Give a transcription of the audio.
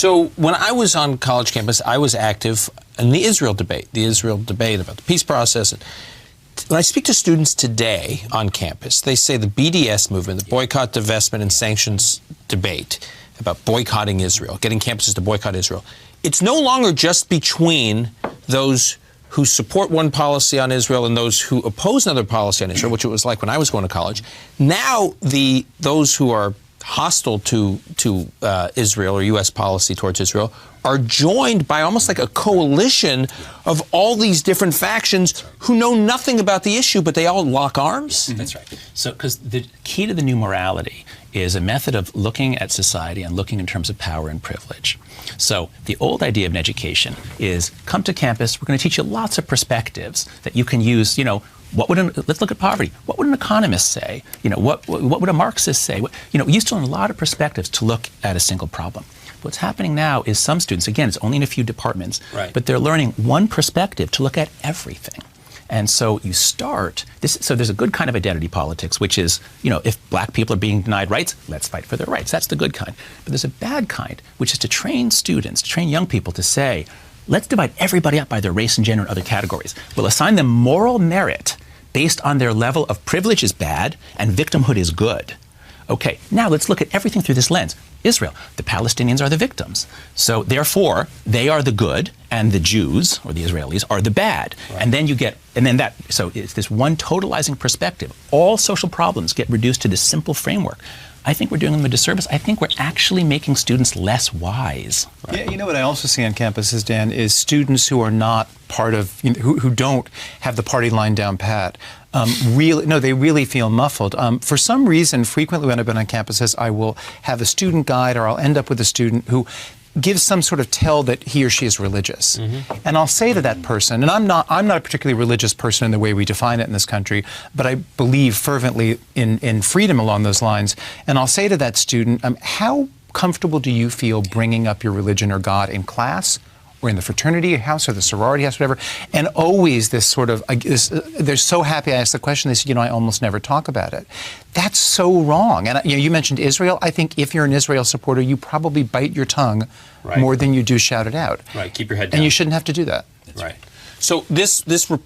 So when I was on college campus, I was active in the Israel debate about the peace process. And when I speak to students today on campus, they say the BDS movement, the boycott, divestment, and sanctions debate about boycotting Israel, getting campuses to boycott Israel, it's no longer just between those who support one policy on Israel and those who oppose another policy on Israel, which it was like when I was going to college. Now those who are hostile to Israel or U.S. policy towards Israel are joined by almost like a coalition of all these different factions who know nothing about the issue, but they all lock arms? That's right. So, because the key to the new morality is a method of looking at society and looking in terms of power and privilege. So the old idea of an education is come to campus, we're going to teach you lots of perspectives that you can use, let's look at poverty. What would an economist say? What would a Marxist say? You used to learn a lot of perspectives to look at a single problem. What's happening now is some students, again, it's only in a few departments, but they're learning one perspective to look at everything. And so you start this. So there's a good kind of identity politics, which is, if black people are being denied rights, let's fight for their rights. That's the good kind. But there's a bad kind, which is to train students, to train young people to say, let's divide everybody up by their race and gender and other categories. We'll assign them moral merit based on their level of privilege is bad and victimhood is good. Okay, now let's look at everything through this lens. Israel, the Palestinians are the victims. So therefore, they are the good and the Jews, or the Israelis, are the bad. Right. And then so it's this one totalizing perspective. All social problems get reduced to this simple framework. I think we're doing them a disservice. I think we're actually making students less wise. Right? Yeah, what I also see on campuses, Dan, is students who are not part of, who don't have the party line down pat. They really feel muffled. For some reason, frequently when I've been on campuses, I will have a student guide, or I'll end up with a student who gives some sort of tell that he or she is religious. And I'll say to that person, and I'm not a particularly religious person in the way we define it in this country, but I believe fervently in freedom along those lines. And I'll say to that student, how comfortable do you feel bringing up your religion or God in class, or in the fraternity house or the sorority house, whatever? And always this sort of, they're so happy I asked the question, they said, I almost never talk about it. That's so wrong. And you mentioned Israel. I think if you're an Israel supporter, you probably bite your tongue more than you do shout it out. Right, keep your head down. And you shouldn't have to do that. That's right. So this report